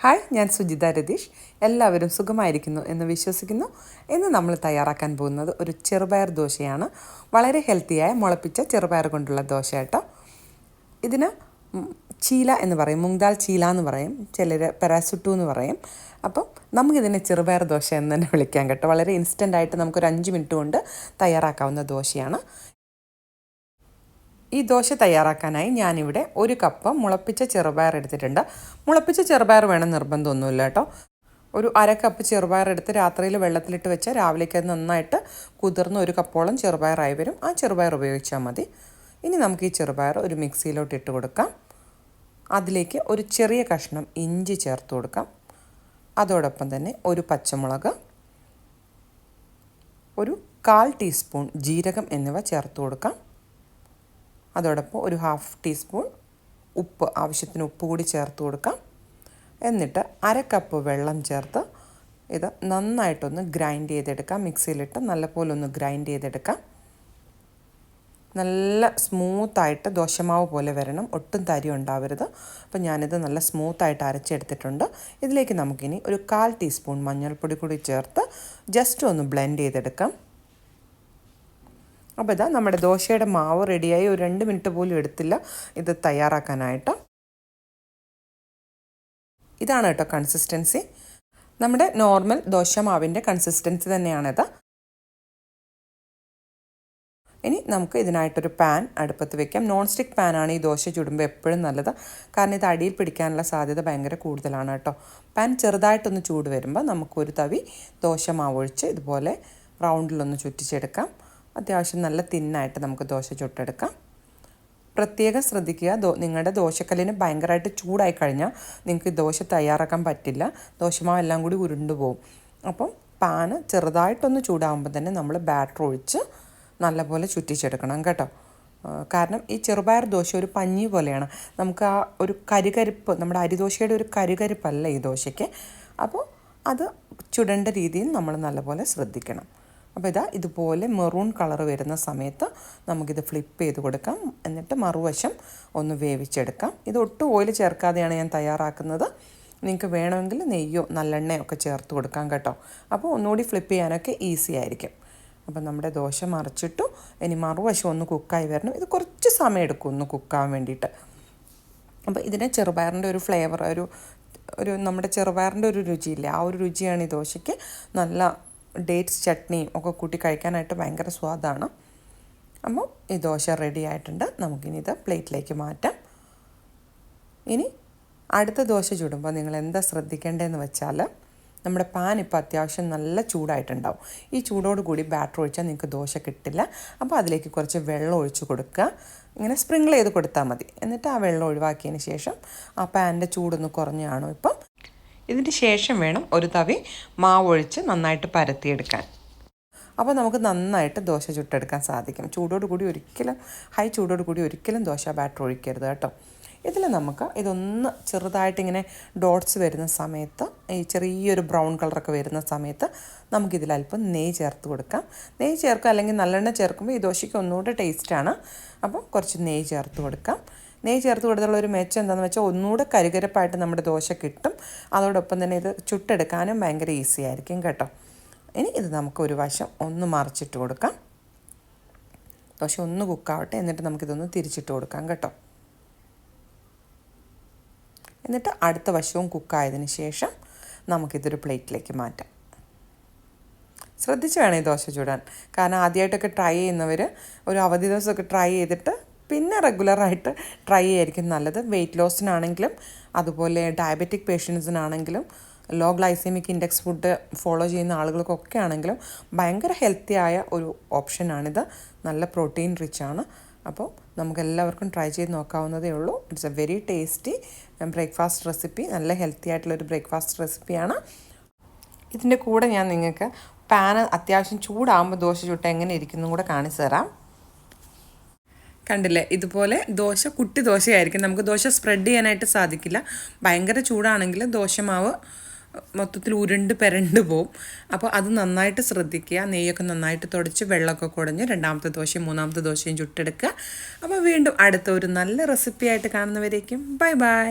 Hi, ഞാൻ സുജിത രതീഷ്. എല്ലാവരും സുഖമായിരിക്കുന്നു എന്ന് വിശ്വസിക്കുന്നു. ഇന്ന് നമ്മൾ തയ്യാറാക്കാൻ പോകുന്നത് ഒരു ചെറുപയർ ദോശയാണ്. വളരെ ഹെൽത്തിയായ മുളപ്പിച്ച ചെറുപയർ കൊണ്ടുള്ള ദോശ കേട്ടോ. ഇതിന് ചീല എന്ന് പറയും, മൂങ് ദാൽ ചീല എന്ന് പറയും, ചിലർ പെരാസുട്ടു എന്ന് പറയും. അപ്പം നമുക്കിതിനെ ചെറുപയർ ദോശ എന്ന് തന്നെ വിളിക്കാം കേട്ടോ. വളരെ ഇൻസ്റ്റൻ്റായിട്ട് നമുക്കൊരു 5 മിനിറ്റ് കൊണ്ട് തയ്യാറാക്കാവുന്ന ദോശയാണ്. ഈ ദോശ തയ്യാറാക്കാനായി ഞാനിവിടെ 1 കപ്പ് മുളപ്പിച്ച ചെറുപയർ എടുത്തിട്ടുണ്ട്. മുളപ്പിച്ച ചെറുപയർ വേണം നിർബന്ധമൊന്നുമില്ല കേട്ടോ. ഒരു 1/2 കപ്പ് ചെറുപയർ എടുത്ത് രാത്രിയിൽ വെള്ളത്തിലിട്ട് വെച്ചാൽ രാവിലേക്ക് അത് നന്നായിട്ട് കുതിർന്ന് 1 കപ്പോളം ചെറുപയറായി വരും. ആ ചെറുപയർ ഉപയോഗിച്ചാൽ മതി. ഇനി നമുക്ക് ഈ ചെറുപയർ ഒരു മിക്സിയിലോട്ട് ഇട്ട് കൊടുക്കാം. അതിലേക്ക് ഒരു ചെറിയ കഷ്ണം ഇഞ്ചി ചേർത്ത് കൊടുക്കാം. അതോടൊപ്പം തന്നെ ഒരു പച്ചമുളക്, ഒരു 1/4 ടീസ്പൂൺ ജീരകം എന്നിവ ചേർത്ത് കൊടുക്കാം. അതോടൊപ്പം ഒരു 1/2 ടീസ്പൂൺ ഉപ്പ്, ആവശ്യത്തിന് ഉപ്പ് കൂടി ചേർത്ത് കൊടുക്കാം. എന്നിട്ട് 1/2 കപ്പ് വെള്ളം ചേർത്ത് ഇത് നന്നായിട്ടൊന്ന് ഗ്രൈൻഡ് ചെയ്തെടുക്കാം. മിക്സിയിലിട്ട് നല്ലപോലെ ഒന്ന് ഗ്രൈൻഡ് ചെയ്തെടുക്കാം. നല്ല സ്മൂത്തായിട്ട് ദോശമാവ് പോലെ വരണം, ഒട്ടും തരി ഉണ്ടാവരുത്. അപ്പോൾ ഞാനിത് നല്ല സ്മൂത്തായിട്ട് അരച്ചെടുത്തിട്ടുണ്ട്. ഇതിലേക്ക് നമുക്കിനി ഒരു 1/4 ടീസ്പൂൺ മഞ്ഞൾപ്പൊടി കൂടി ചേർത്ത് ജസ്റ്റ് ഒന്ന് ബ്ലെൻഡ് ചെയ്തെടുക്കാം. അപ്പോൾ ഇതാ നമ്മുടെ ദോശയുടെ മാവ് റെഡിയായി. ഒരു 2 മിനിറ്റ് പോലും എടുത്തില്ല ഇത് തയ്യാറാക്കാനായിട്ട്. ഇതാണ് കേട്ടോ കൺസിസ്റ്റൻസി. നമ്മുടെ നോർമൽ ദോശ മാവിൻ്റെ കൺസിസ്റ്റൻസി തന്നെയാണിത്. ഇനി നമുക്ക് ഇതിനായിട്ടൊരു പാൻ അടുപ്പത്ത് വെക്കാം. നോൺ സ്റ്റിക്ക് പാനാണ് ഈ ദോശ ചുടുമ്പോൾ എപ്പോഴും നല്ലത്. കാരണം ഇത് അടിയിൽ പിടിക്കാനുള്ള സാധ്യത ഭയങ്കര കൂടുതലാണ് കേട്ടോ. പാൻ ചെറുതായിട്ടൊന്ന് ചൂട് വരുമ്പോൾ നമുക്കൊരു തവി ദോശ മാവ് ഒഴിച്ച് ഇതുപോലെ റൗണ്ടിലൊന്ന് ചുറ്റിച്ചെടുക്കാം. അത്യാവശ്യം നല്ല തിന്നായിട്ട് നമുക്ക് ദോശ ചുട്ടെടുക്കാം. പ്രത്യേകം ശ്രദ്ധിക്കുക, നിങ്ങളുടെ ദോശക്കല്ലിന് ഭയങ്കരമായിട്ട് ചൂടായി കഴിഞ്ഞാൽ നിങ്ങൾക്ക് ദോശ തയ്യാറാക്കാൻ പറ്റില്ല. ദോശമാവ് എല്ലാം കൂടി ഉരുണ്ടു പോകും. അപ്പം പാന് ചെറുതായിട്ടൊന്ന് ചൂടാകുമ്പോൾ തന്നെ നമ്മൾ ബാറ്റർ ഒഴിച്ച് നല്ലപോലെ ചുറ്റിച്ചെടുക്കണം കേട്ടോ. കാരണം ഈ ചെറുപയർ ദോശ ഒരു പഞ്ഞി പോലെയാണ്. നമുക്ക് ആ ഒരു കരികരിപ്പ്, നമ്മുടെ അരിദോശയുടെ ഒരു കരികരിപ്പല്ല ഈ ദോശയ്ക്ക്. അപ്പോൾ അത് ചുടേണ്ട രീതിയിൽ നമ്മൾ നല്ലപോലെ ശ്രദ്ധിക്കണം. അപ്പോൾ ഇതുപോലെ മെറൂൺ കളർ വരുന്ന സമയത്ത് നമുക്കിത് ഫ്ലിപ്പ് ചെയ്ത് കൊടുക്കാം. എന്നിട്ട് മറുവശം ഒന്ന് വേവിച്ചെടുക്കാം. ഇത് ഒട്ടും ഓയിൽ ചേർക്കാതെയാണ് ഞാൻ തയ്യാറാക്കുന്നത്. നിങ്ങൾക്ക് വേണമെങ്കിൽ നെയ്യോ നല്ലെണ്ണയോ ഒക്കെ ചേർത്ത് കൊടുക്കാം കേട്ടോ. അപ്പോൾ ഒന്നുകൂടി ഫ്ലിപ്പ് ചെയ്യാനൊക്കെ ഈസി ആയിരിക്കും. അപ്പോൾ നമ്മുടെ ദോശ മറിച്ചിട്ടു. ഇനി മറുവശം ഒന്ന് കുക്കായി വരണം. ഇത് കുറച്ച് സമയം എടുക്കും ഒന്ന് കുക്കാവാൻ വേണ്ടിയിട്ട്. അപ്പോൾ ഇതിനെ ചെറുപയറിൻ്റെ ഒരു ഫ്ലേവർ, ഒരു നമ്മുടെ ചെറുപയറിൻ്റെ ഒരു രുചിയില്ലേ, ആ ഒരു രുചിയാണ് ഈ ദോശയ്ക്ക്. നല്ല ഡേറ്റ്സ് ചട്നിയും ഒക്കെ കൂട്ടി കഴിക്കാനായിട്ട് ഭയങ്കര സ്വാദാണ്. അപ്പോൾ ഈ ദോശ റെഡി ആയിട്ടുണ്ട്. നമുക്കിനി ഇത് പ്ലേറ്റിലേക്ക് മാറ്റാം. ഇനി അടുത്ത ദോശ ചുടുമ്പോൾ നിങ്ങൾ എന്താ ശ്രദ്ധിക്കേണ്ടതെന്ന് വെച്ചാൽ, നമ്മുടെ പാൻ ഇപ്പോൾ അത്യാവശ്യം നല്ല ചൂടായിട്ടുണ്ടാവും. ഈ ചൂടോട് കൂടി ബാറ്റർ ഒഴിച്ചാൽ നിങ്ങൾക്ക് ദോശ കിട്ടില്ല. അപ്പോൾ അതിലേക്ക് കുറച്ച് വെള്ളം ഒഴിച്ച് കൊടുക്കുക. ഇങ്ങനെ സ്പ്രിങ്കിൾ ചെയ്ത് കൊടുത്താൽ മതി. എന്നിട്ട് ആ വെള്ളം ഒഴിവാക്കിയതിന് ശേഷം ആ പാനിൻ്റെ ചൂടൊന്ന് കുറഞ്ഞാണോ ഇപ്പം. ഇതിന് ശേഷം വേണം ഒരു തവി മാവ് ഒഴിച്ച് നന്നായിട്ട് പരത്തിയെടുക്കാൻ. അപ്പോൾ നമുക്ക് നന്നായിട്ട് ദോശ ചുട്ടെടുക്കാൻ സാധിക്കും. ഹൈ ചൂടോട് കൂടി ഒരിക്കലും ദോശ ബാറ്റർ ഒഴിക്കരുത് കേട്ടോ. ഇതിൽ നമുക്ക് ഇതൊന്ന് ചെറുതായിട്ടിങ്ങനെ ഡോട്ട്സ് വരുന്ന സമയത്ത്, ഈ ചെറിയൊരു ബ്രൗൺ കളറൊക്കെ വരുന്ന സമയത്ത് നമുക്കിതിൽ അല്പം നെയ്യ് ചേർത്ത് കൊടുക്കാം. നെയ്യ് ചേർക്കുക, അല്ലെങ്കിൽ നല്ലെണ്ണ ചേർക്കുമ്പോൾ ഈ ദോശയ്ക്ക് ഒന്നുകൂടെ ടേസ്റ്റാണ്. അപ്പോൾ കുറച്ച് നെയ്യ് ചേർത്ത് കൊടുക്കാം. നെയ്യ് ചേർത്ത് കൊടുത്തുള്ള ഒരു മെച്ചം എന്താണെന്ന് വെച്ചാൽ ഒന്നുകൂടെ കരുകരപ്പായിട്ട് നമ്മുടെ ദോശ കിട്ടും. അതോടൊപ്പം തന്നെ ഇത് ചുട്ടെടുക്കാനും ഭയങ്കര ഈസി ആയിരിക്കും കേട്ടോ. ഇനി ഇത് നമുക്ക് ഒരു വശം ഒന്ന് മറിച്ചിട്ട് കൊടുക്കാം. ദോശ ഒന്ന് കുക്കാവട്ടെ. എന്നിട്ട് നമുക്കിതൊന്ന് തിരിച്ചിട്ട് കൊടുക്കാം കേട്ടോ. എന്നിട്ട് അടുത്ത വശവും കുക്കായതിന് ശേഷം നമുക്കിതൊരു പ്ലേറ്റിലേക്ക് മാറ്റാം. ശ്രദ്ധിച്ച് വേണം ഈ ദോശ ചൂടാൻ. കാരണം ആദ്യമായിട്ടൊക്കെ ട്രൈ ചെയ്യുന്നവർ ഒരു അവധി ദിവസമൊക്കെ ട്രൈ ചെയ്തിട്ട് പിന്നെ റെഗുലറായിട്ട് ട്രൈ ചെയ്യായിരിക്കും നല്ലത്. വെയിറ്റ് ലോസിനാണെങ്കിലും അതുപോലെ ഡയബറ്റിക് പേഷ്യൻസിനാണെങ്കിലും low glycemic index food follow ചെയ്യുന്ന ആളുകൾക്കൊക്കെ ആണെങ്കിലും ഭയങ്കര ഹെൽത്തി ആയ ഒരു ഓപ്ഷനാണിത്. നല്ല പ്രോട്ടീൻ റിച്ച് ആണ്. അപ്പോൾ നമുക്കെല്ലാവർക്കും ട്രൈ ചെയ്ത് നോക്കാവുന്നതേ ഉള്ളൂ. It's A very tasty breakfast recipe. നല്ല ഹെൽത്തി ആയിട്ടുള്ളൊരു ബ്രേക്ക്ഫാസ്റ്റ് റെസിപ്പിയാണ്. ഇതിൻ്റെ കൂടെ ഞാൻ നിങ്ങൾക്ക് പാന് അത്യാവശ്യം ചൂടാകുമ്പോൾ ദോശ ചുട്ട് എങ്ങനെ ഇരിക്കുന്നതും കൂടെ കാണിച്ചു തരാം. കണ്ടില്ലേ, ഇതുപോലെ ദോശ കുട്ടി ദോശയായിരിക്കും. നമുക്ക് ദോശ സ്പ്രെഡ് ചെയ്യാനായിട്ട് സാധിക്കില്ല. ഭയങ്കര ചൂടാണെങ്കിൽ ദോശമാവ് മൊത്തത്തിൽ ഉരുണ്ട് പെരണ്ട് പോവും. അപ്പോൾ അത് നന്നായിട്ട് ശ്രദ്ധിക്കുക. നെയ്യൊക്കെ നന്നായിട്ട് തുടച്ച് വെള്ളമൊക്കെ കുടഞ്ഞ് രണ്ടാമത്തെ ദോശയും മൂന്നാമത്തെ ദോശയും ചുട്ടെടുക്കുക. അപ്പോൾ വീണ്ടും അടുത്ത ഒരു നല്ല റെസിപ്പി ആയിട്ട് കാണുന്നവരേക്കും ബൈ ബൈ.